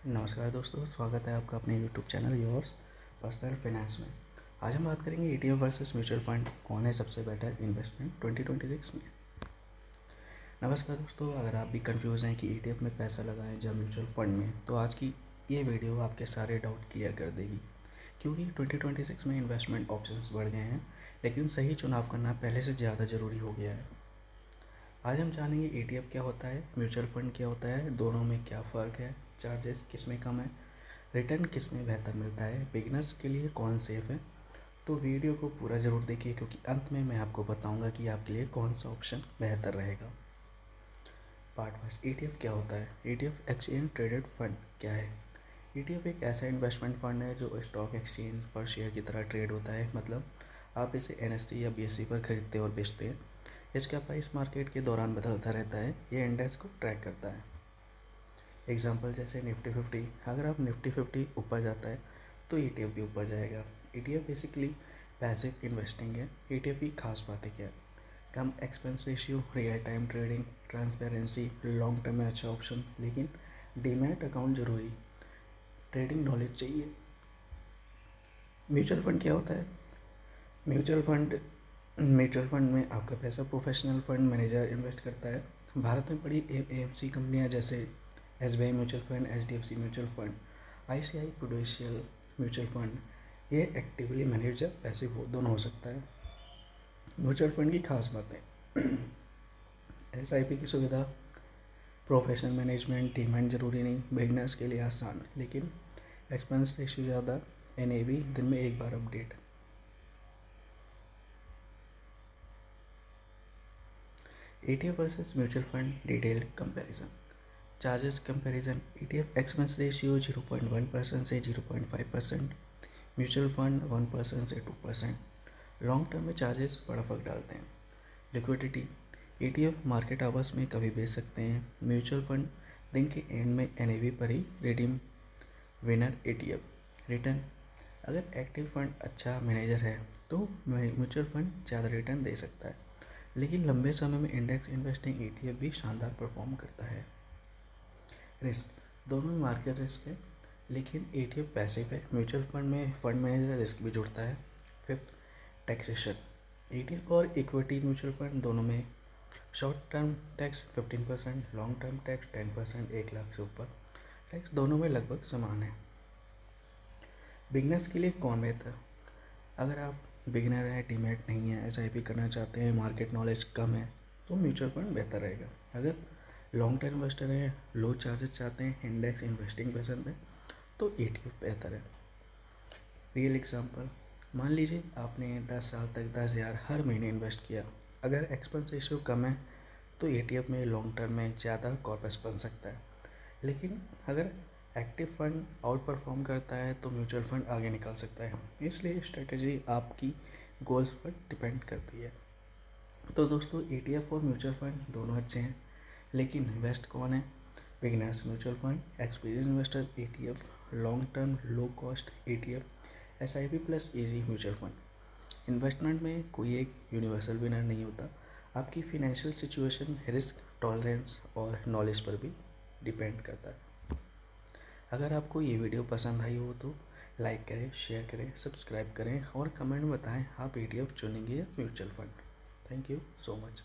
नमस्कार दोस्तों, स्वागत है आपका अपने YouTube channel yours personal finance में। आज हम बात करेंगे ETF वर्सेस म्यूचुअल फंड, कौन है सबसे बेटर इन्वेस्टमेंट 2026 में। नमस्कार दोस्तों, अगर आप भी कंफ्यूज हैं कि ETF में पैसा लगाएं या म्यूचुअल फंड में, तो आज की ये वीडियो आपके सारे डाउट क्लियर कर देगी। क्योंकि 2026 में इन्वेस्टमेंट ऑप्शंस बढ़ गए हैं, लेकिन सही चुनाव करना पहले से ज़्यादा ज़रूरी हो गया है। आज हम जानेंगे ETF क्या होता है, म्यूचुअल फंड क्या होता है, दोनों में क्या फ़र्क है, चार्जेस किस में कम है, रिटर्न किस में बेहतर मिलता है, बिगिनर्स के लिए कौन सेफ़ है। तो वीडियो को पूरा ज़रूर देखिए, क्योंकि अंत में मैं आपको बताऊंगा कि आपके लिए कौन सा ऑप्शन बेहतर रहेगा। पार्ट फर्स्ट, ETF क्या होता है। ETF एक्सचेंज ट्रेडेड फंड क्या है। ETF एक ऐसा इन्वेस्टमेंट फंड है जो स्टॉक एक्सचेंज पर शेयर की तरह ट्रेड होता है। मतलब आप इसे NSE या BSE पर खरीदते और बेचते हैं। इसका प्राइस मार्केट के दौरान बदलता रहता है। ये इंडेक्स को ट्रैक करता है। एग्जाम्पल जैसे निफ्टी 50, अगर आप निफ्टी 50 ऊपर जाता है तो ETF भी ऊपर जाएगा। ETF बेसिकली पैसिव इन्वेस्टिंग है। ETF की खास बातें क्या है। कम expense ratio, real time trading, transparency, long term में अच्छा ऑप्शन, लेकिन डीमैट अकाउंट जरूरी, ट्रेडिंग नॉलेज चाहिए। म्यूचुअल फंड क्या होता है। म्यूचुअल फंड में आपका पैसा प्रोफेशनल फंड मैनेजर इन्वेस्ट करता है। भारत में बड़ी AMC कंपनियां जैसे SBI mutual fund, HDFC mutual fund, ICICI prudential mutual fund, ये एक्टिवली मैनेज या पैसिव दोनों हो सकता है। म्यूचुअल फंड की खास बातें SIP की सुविधा, प्रोफेशनल मैनेजमेंट, डीमैट जरूरी नहीं, बिगनर्स के लिए आसान, लेकिन एक्सपेंस रेशियो ज़्यादा, NAV दिन में एक बार update. ETF versus mutual fund detailed comparison. Charges comparison. ETF expense ratio 0.1% से 0.5%, म्यूचुअल फंड 1% से 2%। लॉन्ग टर्म में चार्जेस बड़ा फर्क डालते हैं। लिक्विडिटी। ETF मार्केट आवर्स में कभी बेच सकते हैं। म्यूचुअल फंड दिन के एंड में NAV पर ही रिडीम। Winner ETF। रिटर्न। अगर एक्टिव फंड अच्छा मैनेजर है तो म्यूचुअल फंड ज़्यादा रिटर्न दे सकता है, लेकिन लंबे समय में इंडेक्स इन्वेस्टिंग ETF भी शानदार परफॉर्म करता है। रिस्क। दोनों में मार्केट रिस्क है, लेकिन ETF पैसिव है। म्यूचुअल फंड में फंड मैनेजर रिस्क भी जुड़ता है। Fifth, taxation. ETF और इक्विटी म्यूचुअल फंड दोनों में short term tax 15%, long term tax 10%, 1 lakh से ऊपर टैक्स दोनों में लगभग समान है। बिगनर्स के लिए कौन बेहतर। अगर आप बिगिनर हैं, डीमैट नहीं है, SIP करना चाहते हैं, मार्केट नॉलेज कम है, तो म्यूचुअल फंड बेहतर रहेगा। अगर लॉन्ग टर्म इन्वेस्टर हैं, लो चार्जेस चाहते हैं, इंडेक्स इन्वेस्टिंग पसंद है, तो ETF बेहतर है। रियल एग्जांपल, मान लीजिए आपने 10 साल तक 10,000 हर महीने इन्वेस्ट किया। अगर एक्सपेंस रेशियो कम है तो ETF में लॉन्ग टर्म में ज़्यादा कॉर्पस बन सकता है, लेकिन अगर एक्टिव फंड आउट परफॉर्म करता है तो म्यूचुअल फंड आगे निकल सकता है। इसलिए स्ट्रेटजी आपकी गोल्स पर डिपेंड करती है। तो दोस्तों, ETF और म्यूचुअल फंड दोनों अच्छे हैं, लेकिन बेस्ट कौन है। Beginners mutual fund, experience investor ETF, long term low cost ETF, SIP plus EZ mutual fund. Investment में कोई एक यूनिवर्सल विनर नहीं होता। आपकी फिनेंशियल सिचुएशन, रिस्क टॉलरेंस और नॉलेज पर भी डिपेंड करता है। अगर आपको ये वीडियो पसंद आई हो तो लाइक करें, शेयर करें, सब्सक्राइब करें और कमेंट में बताएं आप ETF चुनेंगे या mutual fund. Thank you so much.